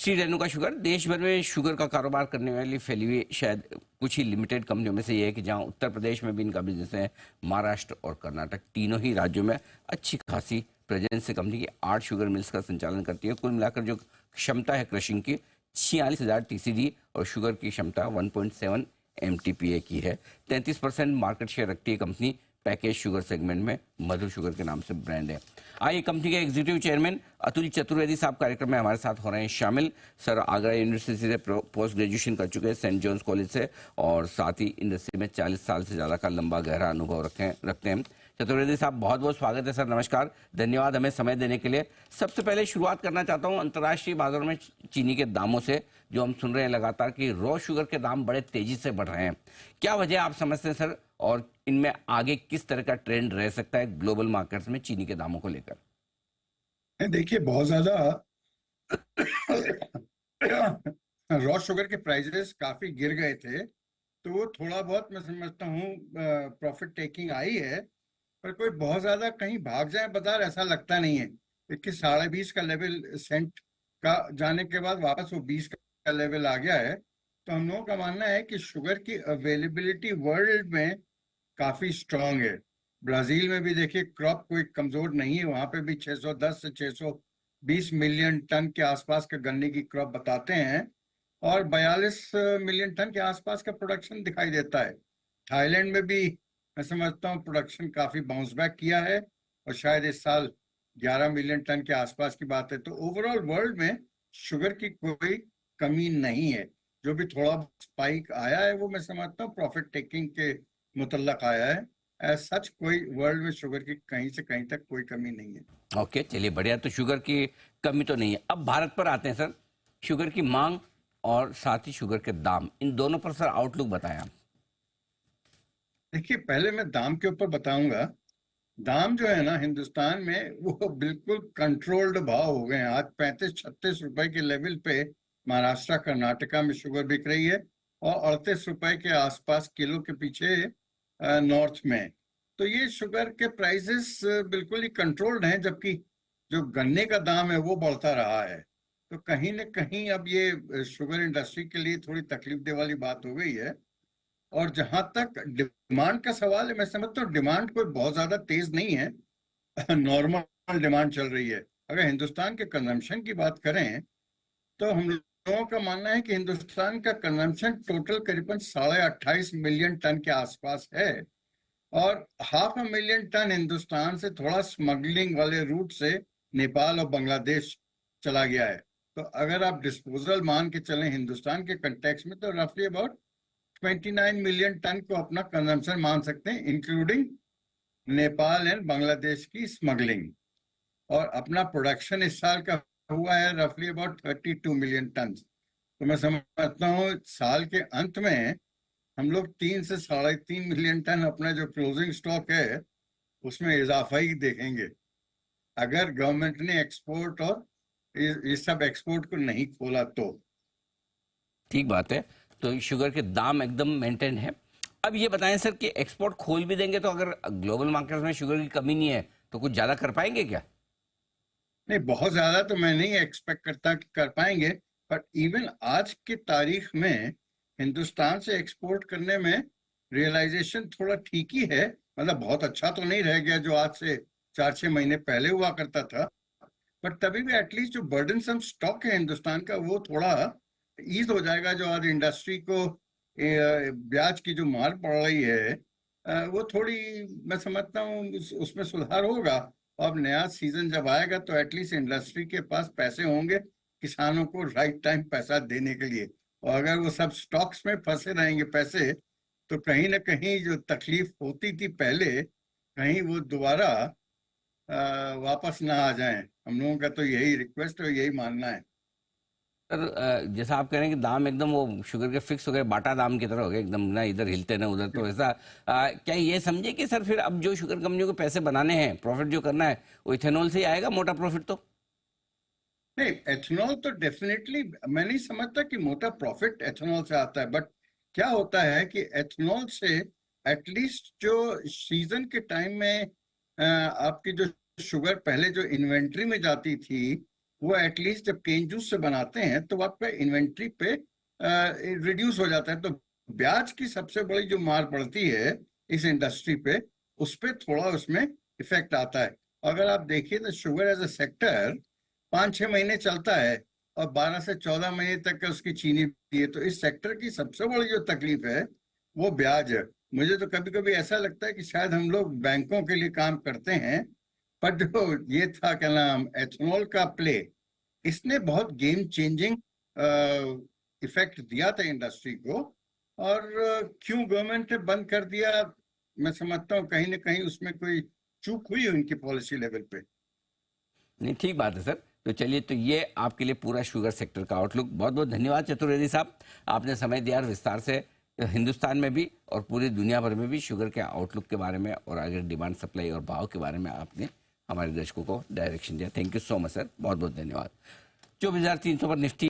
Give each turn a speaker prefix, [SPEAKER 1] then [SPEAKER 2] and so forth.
[SPEAKER 1] Shri Renuka sugar देश भर में शुगर का कारोबार करने वाली फैली हुई शायद कुछ ही लिमिटेड कंपनियों में से ये है कि जहां उत्तर प्रदेश में भी इनका बिजनेस है। महाराष्ट्र और कर्नाटक तीनों ही राज्यों में अच्छी खासी प्रेजेंस से कंपनी की 8 शुगर मिल्स का संचालन करती है। कुल मिलाकर जो क्षमता है क्रशिंग की 46,000 टीसीडी और शुगर की क्षमता 1.7 एमटीपीए की है। 33% मार्केट शेयर रखती है कंपनी। पैकेज शुगर सेगमेंट में मधुर शुगर के नाम से ब्रांड है। आइए कंपनी के एग्जीक्यूटिव चेयरमैन अतुल चतुर्वेदी साहब कार्यक्रम में हमारे साथ हो रहे हैं शामिल। सर आगरा यूनिवर्सिटी से पोस्ट ग्रेजुएशन कर चुके हैं, सेंट जॉन्स कॉलेज से, और साथ ही इंडस्ट्री में 40 साल से ज्यादा का लंबा गहरा अनुभव रखते हैं। चतुर्वेदी साहब बहुत बहुत स्वागत है सर, नमस्कार, धन्यवाद हमें समय देने के लिए। सबसे पहले शुरुआत करना चाहता हूं अंतर्राष्ट्रीय बाजारों में चीनी के दामों से, जो हम सुन रहे हैं लगातार कि रॉ शुगर के दाम बड़े तेजी से बढ़ रहे हैं। क्या वजह आप समझते हैं सर, और इनमें आगे किस तरह का ट्रेंड रह सकता है ग्लोबल मार्केट्स में चीनी के दामों को लेकर?
[SPEAKER 2] देखिए, बहुत ज्यादा रॉ शुगर के प्राइसेस काफी गिर गए थे, तो वो थोड़ा बहुत मैं समझता हूँ प्रॉफिट टेकिंग आई है, पर कोई बहुत ज्यादा कहीं भाग जाए बाजार ऐसा लगता नहीं है। 21-20.5 का लेवल सेंट का जाने के बाद वापस वो 20 का लेवल आ गया है। तो हम लोगों का मानना है कि शुगर की अवेलेबिलिटी वर्ल्ड में काफी स्ट्रांग है। ब्राजील में भी देखिए क्रॉप कोई कमजोर नहीं है, वहां पे भी 610 से 620 मिलियन टन के आसपास का गन्ने की क्रॉप बताते हैं, और 42 मिलियन टन के आसपास का प्रोडक्शन दिखाई देता है। थाईलैंड में भी मैं समझता हूँ प्रोडक्शन काफी बाउंस बैक किया है, और शायद इस साल 11 मिलियन टन के आसपास की बात है। तो ओवरऑल वर्ल्ड में शुगर की कोई कमी नहीं है। जो भी थोड़ा स्पाइक आया है वो मैं समझता हूँ प्रॉफिट टेकिंग के मुतल्लक आया है। सच कोई वर्ल्ड में शुगर की कहीं से कहीं तक कोई कमी नहीं है।
[SPEAKER 1] ओके, चलिए बढ़िया, तो शुगर की कमी तो नहीं है। अब भारत पर आते हैं सर। शुगर की मांग और साथ ही शुगर के दाम, इन दोनों पर सर आउटलुक बताएं आप।
[SPEAKER 2] देखिए, पहले मैं दाम के ऊपर बताऊंगा। दाम जो है ना हिंदुस्तान में वो बिल्कुल कंट्रोल्ड भाव हो गए हैं। आज 35-36 रुपए के लेवल पे महाराष्ट्र कर्नाटका में शुगर बिक रही है, और 38 रुपए के आसपास किलो के पीछे नॉर्थ में। तो ये शुगर के प्राइसेस बिल्कुल ही कंट्रोल्ड हैं, जबकि जो गन्ने का दाम है वो बढ़ता रहा है। तो कहीं न कहीं अब ये शुगर इंडस्ट्री के लिए थोड़ी तकलीफ दे वाली बात हो गई है। और जहां तक डिमांड का सवाल है, मैं समझता हूँ डिमांड कोई बहुत ज्यादा तेज नहीं है, नॉर्मल डिमांड चल रही है। अगर हिंदुस्तान के कंजम्पशन की बात करें तो हम लोगों का मानना है कि हिंदुस्तान का कंजम्पशन टोटल करीबन 28.5 मिलियन टन के आसपास है, और 500,000 मिलियन टन हिंदुस्तान से थोड़ा स्मगलिंग वाले रूट से नेपाल और बांग्लादेश चला गया है। तो अगर आप डिस्पोजल मान के चलें हिंदुस्तान के कंटेक्स में, तो रफली अबाउट 29 मिलियन टन को अपना कंजम्पशन मान सकते हैं, इंक्लूडिंग नेपाल एंड बांग्लादेश की स्मगलिंग। और अपना प्रोडक्शन इस साल का हुआ है रफली अबाउट 32 मिलियन टन। तो मैं समझता हूँ साल के अंत में हम लोग 3 से 3.5 मिलियन टन अपना जो क्लोजिंग स्टॉक है उसमें इजाफा ही देखेंगे, अगर गवर्नमेंट ने एक्सपोर्ट और ये सब एक्सपोर्ट को नहीं खोला तो।
[SPEAKER 1] ठीक बात है, तो शुगर के दाम एकदम मेंटेन है। अब ये बताएं सर कि एक्सपोर्ट खोल भी देंगे तो अगर ग्लोबल मार्केट में शुगर की कमी नहीं है तो कुछ ज्यादा कर पाएंगे क्या?
[SPEAKER 2] नहीं, बहुत ज्यादा तो मैं नहीं एक्सपेक्ट करता कि कर पाएंगे, बट इवन आज की तारीख में हिंदुस्तान से एक्सपोर्ट करने में रियलाइजेशन थोड़ा ठीक ही है। मतलब बहुत अच्छा तो नहीं रह गया जो आज से 4-6 महीने पहले हुआ करता था, बट तभी भी एटलीस्ट जो बर्डनसम स्टॉक है हिंदुस्तान का वो थोड़ा ईज हो जाएगा। जो आज इंडस्ट्री को ब्याज की जो मार पड़ रही है, वो थोड़ी मैं समझता हूँ उसमें सुधार होगा। अब नया सीजन जब आएगा तो एटलीस्ट इंडस्ट्री के पास पैसे होंगे किसानों को राइट टाइम पैसा देने के लिए। और अगर वो सब स्टॉक्स में फंसे रहेंगे पैसे, तो कहीं ना कहीं जो तकलीफ होती थी पहले, कहीं वो दोबारा वापस ना आ जाएं। हम लोगों का तो यही रिक्वेस्ट और यही मानना है।
[SPEAKER 1] सर जैसा आप कह रहे हैं कि दाम एकदम वो शुगर के फिक्स हो गए, बाटा दाम की तरह हो गए एकदम, ना इधर हिलते ना उधर, तो ऐसा क्या ये समझे कि सर फिर अब जो शुगर कंपनियों को पैसे बनाने हैं, प्रॉफिट जो करना है, वो इथेनॉल से ही आएगा, मोटा प्रॉफिट तो?
[SPEAKER 2] नहीं, एथेनॉल तो डेफिनेटली मैं नहीं समझता कि मोटा प्रॉफिट एथेनॉल से आता है, बट क्या होता है कि एथेनॉल से एटलीस्ट जो सीजन के टाइम में आपकी जो शुगर पहले जो इन्वेंट्री में जाती थी वो एटलीस्ट जब केन जूस से बनाते हैं तो आपका इन्वेंट्री पे रिड्यूस हो जाता है। तो ब्याज की सबसे बड़ी जो मार पड़ती है इस इंडस्ट्री पे, उस पे थोड़ा उसमें इफेक्ट आता है। अगर आप देखिए तो शुगर एज अ सेक्टर 5-6 महीने चलता है और 12 से 14 महीने तक का उसकी चीनी भी है। तो इस सेक्टर की सबसे बड़ी जो तकलीफ है वो ब्याज है। मुझे तो कभी कभी ऐसा लगता है कि शायद हम लोग बैंकों के लिए काम करते हैं, पर जो ये था क्या नाम एथेनॉल का प्ले, इसने बहुत गेम चेंजिंग इफेक्ट दिया था इंडस्ट्री को। और क्यों गवर्नमेंट ने बंद कर दिया, मैं समझता हूँ कहीं ना कहीं उसमें कोई चूक हुई उनकी पॉलिसी लेवल पे।
[SPEAKER 1] नहीं, ठीक बात है सर। तो चलिए, तो ये आपके लिए पूरा शुगर सेक्टर का आउटलुक। बहुत बहुत धन्यवाद चतुर्वेदी साहब, आपने समय दिया और विस्तार से हिंदुस्तान में भी और पूरी दुनिया भर में भी शुगर के आउटलुक के बारे में और आगे डिमांड सप्लाई और भाव के बारे में आपने हमारे दर्शकों को डायरेक्शन दिया। Thank you so much sir, बहुत बहुत धन्यवाद। 24,300 पर निफ्टी